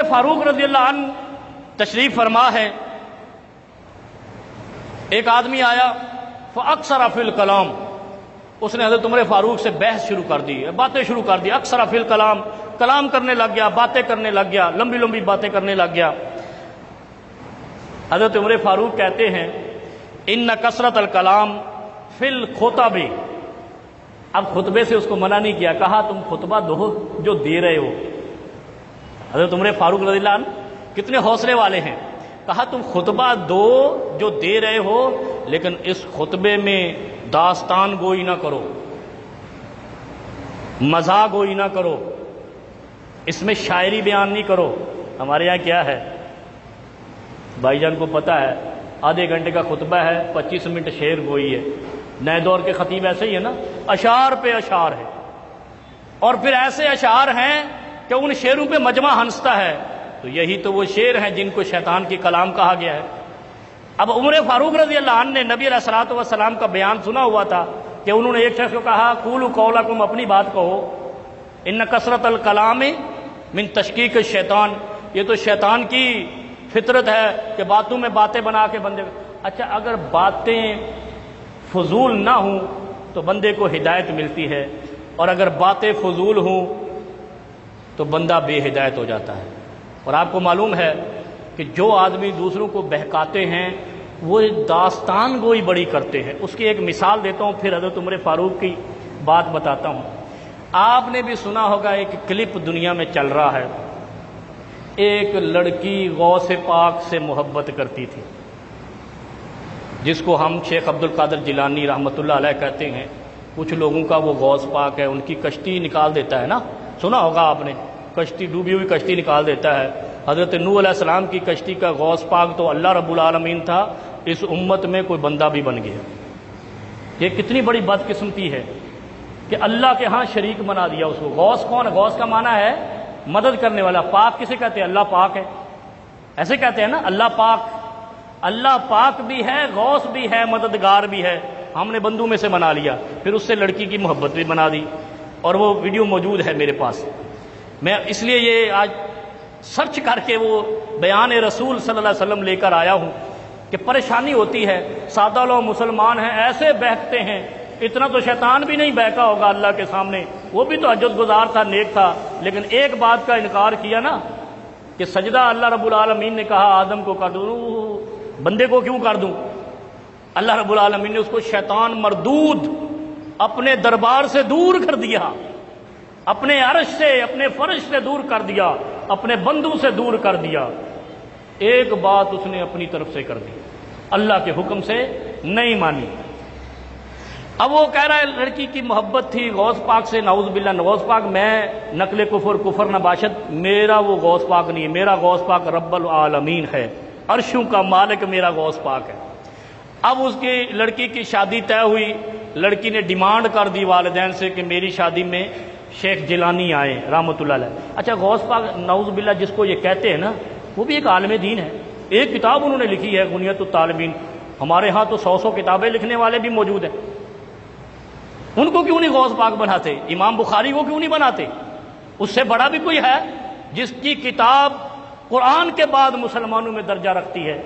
فاروق رضی اللہ عنہ تشریف فرما ہے، ایک آدمی آیا فاکثر فی الکلام، اس نے حضرت عمر فاروق سے بحث شروع کر دی، باتیں شروع کر دی، اکثر فی الکلام، کلام کرنے لگ گیا، باتیں کرنے لگ گیا، لمبی لمبی باتیں کرنے لگ گیا۔ حضرت عمر فاروق کہتے ہیں ان کثرت الکلام فی الخطب، اب خطبے سے اس کو منع نہیں کیا، کہا تم خطبہ دو جو دے رہے ہو۔ حضرت عمر فاروق رضی اللہ عنہ کتنے حوصلے والے ہیں، کہا تم خطبہ دو جو دے رہے ہو، لیکن اس خطبے میں داستان گوئی نہ کرو، مزاح گوئی نہ کرو، اس میں شاعری بیان نہیں کرو۔ ہمارے یہاں کیا ہے، بھائی جان کو پتہ ہے، آدھے گھنٹے کا خطبہ ہے، 25 منٹ شعر گوئی ہے۔ نئے دور کے خطیب ایسے ہی ہے نا، اشعار پہ اشعار ہے، اور پھر ایسے اشعار ہیں کہ ان شعروں پہ مجمع ہنستا ہے۔ تو یہی تو وہ شعر ہیں جن کو شیطان کی کلام کہا گیا ہے۔ اب عمر فاروق رضی اللہ عنہ نے نبی علیہ الصلوۃ والسلام کا بیان سنا ہوا تھا کہ انہوں نے ایک شخص کو کہا قولوا قولکم، اپنی بات کہو، ان کثرت الکلام من تشکیک الشیطان، یہ تو شیطان کی فطرت ہے کہ باتوں میں باتیں بنا کے بندے، اچھا اگر باتیں فضول نہ ہوں تو بندے کو ہدایت ملتی ہے، اور اگر باتیں فضول ہوں تو بندہ بے ہدایت ہو جاتا ہے۔ اور آپ کو معلوم ہے کہ جو آدمی دوسروں کو بہکاتے ہیں وہ داستان گوئی بڑی کرتے ہیں۔ اس کی ایک مثال دیتا ہوں، پھر حضرت عمر فاروق کی بات بتاتا ہوں۔ آپ نے بھی سنا ہوگا ایک کلپ دنیا میں چل رہا ہے، ایک لڑکی غوث پاک سے محبت کرتی تھی، جس کو ہم شیخ عبد القادر جیلانی رحمۃ اللہ علیہ کہتے ہیں۔ کچھ لوگوں کا وہ غوث پاک ہے، ان کی کشتی نکال دیتا ہے نا، سنا ہوگا آپ نے، کشتی ڈوبی ہوئی کشتی نکال دیتا ہے۔ حضرت نوح علیہ السلام کی کشتی کا غوث پاک تو اللہ رب العالمین تھا، اس امت میں کوئی بندہ بھی بن گیا۔ یہ کتنی بڑی بدقسمتی ہے کہ اللہ کے ہاں شریک بنا دیا اس کو۔ غوث کون ہے؟ غوث کا معنی ہے مدد کرنے والا۔ پاک کسے کہتے ہیں؟ اللہ پاک ہے، ایسے کہتے ہیں نا، اللہ پاک۔ اللہ پاک بھی ہے، غوث بھی ہے، مددگار بھی ہے، ہم نے بندوں میں سے بنا لیا، پھر اس سے لڑکی کی محبت بھی بنا دی، اور وہ ویڈیو موجود ہے میرے پاس۔ میں اس لیے یہ آج سرچ کر کے وہ بیان رسول صلی اللہ علیہ وسلم لے کر آیا ہوں کہ پریشانی ہوتی ہے، سادہ لوگ مسلمان ہیں ایسے بہکتے ہیں، اتنا تو شیطان بھی نہیں بہکا ہوگا اللہ کے سامنے، وہ بھی تو تہجد گزار تھا، نیک تھا، لیکن ایک بات کا انکار کیا نا کہ سجدہ اللہ رب العالمین نے کہا آدم کو کر دوں، بندے کو کیوں کر دوں؟ اللہ رب العالمین نے اس کو شیطان مردود اپنے دربار سے دور کر دیا، اپنے عرش سے، اپنے فرش سے دور کر دیا، اپنے بندوں سے دور کر دیا۔ ایک بات اس نے اپنی طرف سے کر دی، اللہ کے حکم سے نہیں مانی۔ اب وہ کہہ رہا ہے لڑکی کی محبت تھی غوث پاک سے، نعوذ باللہ، غوث پاک میں نقل کفر نہ باشد، میرا وہ غوث پاک نہیں ہے، میرا غوث پاک رب العالمین ہے، عرشوں کا مالک میرا غوث پاک ہے۔ اب اس کی لڑکی کی شادی طے ہوئی، لڑکی نے ڈیمانڈ کر دی والدین سے کہ میری شادی میں شیخ جیلانی آئے رحمۃ اللہ علیہ۔ اچھا غوث پاک نعوذ باللہ جس کو یہ کہتے ہیں نا، وہ بھی ایک عالم دین ہے، ایک کتاب انہوں نے لکھی ہے غنیت الطالبین، ہمارے ہاں تو 100 کتابیں لکھنے والے بھی موجود ہیں، ان کو کیوں نہیں غوث پاک بناتے؟ امام بخاری کو کیوں نہیں بناتے؟ اس سے بڑا بھی کوئی ہے جس کی کتاب قرآن کے بعد مسلمانوں میں درجہ رکھتی ہے؟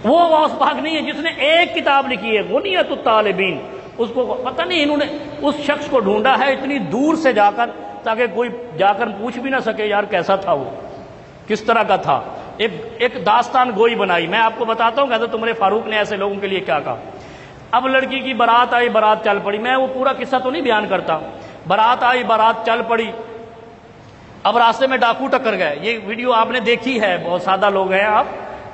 وہ غوث پاک نہیں ہے جس نے ایک کتاب لکھی ہے غنیت الطالبین، اس کو پتہ نہیں انہوں نے اس شخص کو ڈھونڈا ہے اتنی دور سے جا کر تاکہ کوئی جا کر پوچھ بھی نہ سکے یار کیسا تھا وہ، کس طرح کا تھا، ایک داستان گوئی بنائی۔ میں آپ کو بتاتا ہوں کہ حضرت عمر فاروق نے ایسے لوگوں کے لیے کیا کہا۔ اب لڑکی کی بارات آئی، بارات چل پڑی، میں وہ پورا قصہ تو نہیں بیان کرتا، بارات آئی، بارات چل پڑی، اب راستے میں ڈاکو ٹکر گئے۔ یہ ویڈیو آپ نے دیکھی ہے، بہت سادہ لوگ ہیں آپ،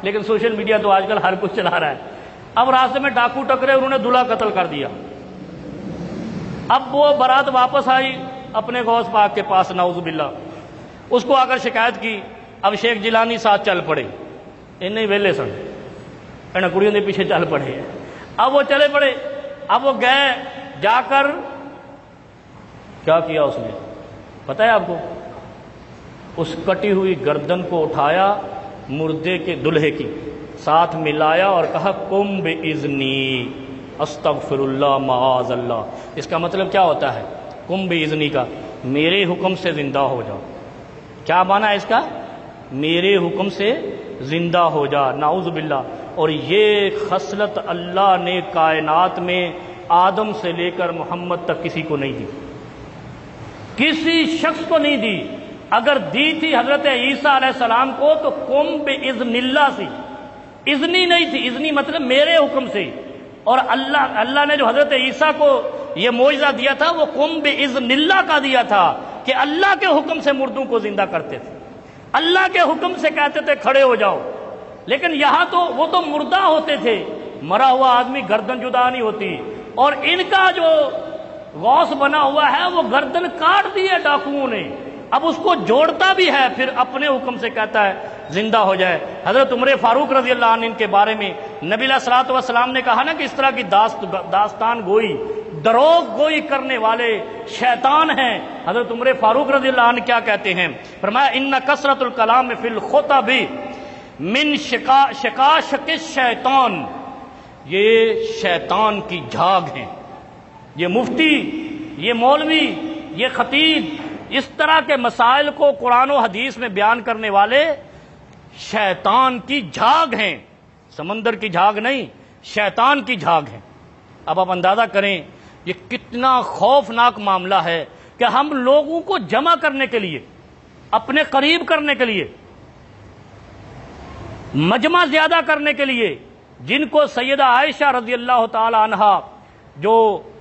لیکن سوشل میڈیا تو آج کل ہر کچھ چلا رہا ہے۔ اب راستے میں ڈاکو ٹکرے، انہوں نے دلہا قتل کر دیا۔ اب وہ بارات واپس آئی اپنے غوث پاک کے پاس نعوذ باللہ، اس کو آ کر شکایت کی۔ اب شیخ جیلانی ساتھ چل پڑے، انہیں ویلے سن انہیں کڑیوں کے پیچھے چل پڑے۔ اب وہ چلے پڑے، اب وہ گئے، جا کر کیا کیا اس نے پتہ ہے آپ کو؟ اس کٹی ہوئی گردن کو اٹھایا، مردے کے دلہے کی ساتھ ملایا اور کہا قم باذنی استغفر اللہ معاذ اللہ۔ اس کا مطلب کیا ہوتا ہے قم باذنی کا؟ میرے حکم سے زندہ ہو جاؤ۔ کیا معنی ہے اس کا؟ میرے حکم سے زندہ ہو جا، نعوذ باللہ۔ اور یہ خصلت اللہ نے کائنات میں آدم سے لے کر محمد تک کسی کو نہیں دی، کسی شخص کو نہیں دی۔ اگر دی تھی حضرت عیسیٰ علیہ السلام کو تو قم بإذن اللہ سی، اذنی نہیں تھی، اذنی مطلب میرے حکم سے۔ اور اللہ نے جو حضرت عیسیٰ کو یہ معجزہ دیا تھا وہ قم بإذن اللہ کا دیا تھا کہ اللہ کے حکم سے مردوں کو زندہ کرتے تھے، اللہ کے حکم سے کہتے تھے کھڑے ہو جاؤ۔ لیکن یہاں تو وہ تو مردہ ہوتے تھے، مرا ہوا آدمی گردن جدا نہیں ہوتی، اور ان کا جو غوث بنا ہوا ہے وہ گردن کاٹ دی ہے ڈاکوؤں نے، اب اس کو جوڑتا بھی ہے، پھر اپنے حکم سے کہتا ہے زندہ ہو جائے۔ حضرت عمر فاروق رضی اللہ عنہ ان کے بارے میں نبی علیہ الصلوۃ والسلام نے کہا نا کہ اس طرح کی داستان گوئی، دروغ گوئی کرنے والے شیطان ہیں۔ حضرت عمر فاروق رضی اللہ عنہ کیا کہتے ہیں؟ فرمایا ان کثرت الکلام فی الخطب من شکاشک الشیطان، یہ شیطان کی جھاگ ہیں۔ یہ مفتی، یہ مولوی، یہ خطیب اس طرح کے مسائل کو قرآن و حدیث میں بیان کرنے والے شیطان کی جھاگ ہیں، سمندر کی جھاگ نہیں، شیطان کی جھاگ ہیں۔ اب آپ اندازہ کریں یہ کتنا خوفناک معاملہ ہے کہ ہم لوگوں کو جمع کرنے کے لیے، اپنے قریب کرنے کے لیے، مجمع زیادہ کرنے کے لیے، جن کو سیدہ عائشہ رضی اللہ تعالی عنہا جو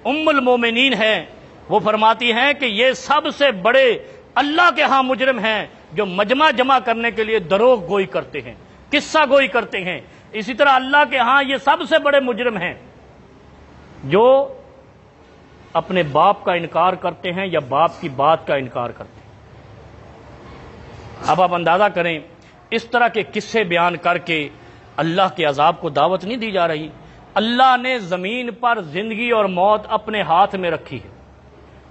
ام المومنین ہیں وہ فرماتی ہیں کہ یہ سب سے بڑے اللہ کے ہاں مجرم ہیں جو مجمع جمع کرنے کے لیے دروغ گوئی کرتے ہیں، قصہ گوئی کرتے ہیں۔ اسی طرح اللہ کے ہاں یہ سب سے بڑے مجرم ہیں جو اپنے باپ کا انکار کرتے ہیں یا باپ کی بات کا انکار کرتے ہیں۔ اب آپ اندازہ کریں اس طرح کے قصے بیان کر کے اللہ کے عذاب کو دعوت نہیں دی جا رہی۔ اللہ نے زمین پر زندگی اور موت اپنے ہاتھ میں رکھی ہے،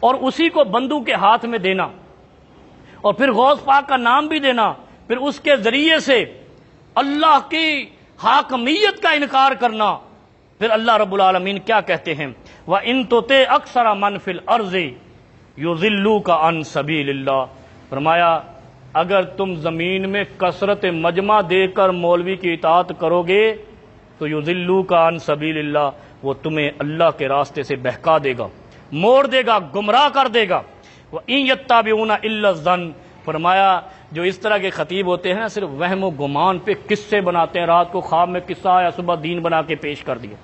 اور اسی کو بندوں کے ہاتھ میں دینا، اور پھر غوث پاک کا نام بھی دینا، پھر اس کے ذریعے سے اللہ کی حاکمیت کا انکار کرنا۔ پھر اللہ رب العالمین کیا کہتے ہیں؟ وَإِن تُطِعْ أَكْثَرَ مَنْ فِي الْأَرْضِ يُضِلُّوكَ عَنْ سَبِيلِ اللَّهِ، فرمایا اگر تم زمین میں کثرت مجمع دے کر مولوی کی اطاعت کرو گے تو یضلوک عن سبیل اللہ، وہ تمہیں اللہ کے راستے سے بہکا دے گا، موڑ دے گا، گمراہ کر دے گا۔ وَإِن يَتَّبِعُونَ إِلَّا الظَّنَّ، فرمایا جو اس طرح کے خطیب ہوتے ہیں صرف وہم و گمان پہ قصے بناتے ہیں، رات کو خواب میں قصہ آیا صبح دین بنا کے پیش کر دیا،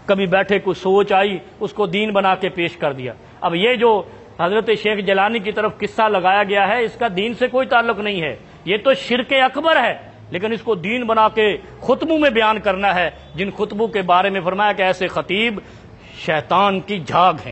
کبھی بیٹھے کوئی سوچ آئی اس کو دین بنا کے پیش کر دیا۔ اب یہ جو حضرت شیخ جیلانی کی طرف قصہ لگایا گیا ہے اس کا دین سے کوئی تعلق نہیں ہے، یہ تو شرک اکبر ہے، لیکن اس کو دین بنا کے خطبوں میں بیان کرنا ہے، جن خطبوں کے بارے میں فرمایا کہ ایسے خطیب شیطان کی جھاگ ہیں۔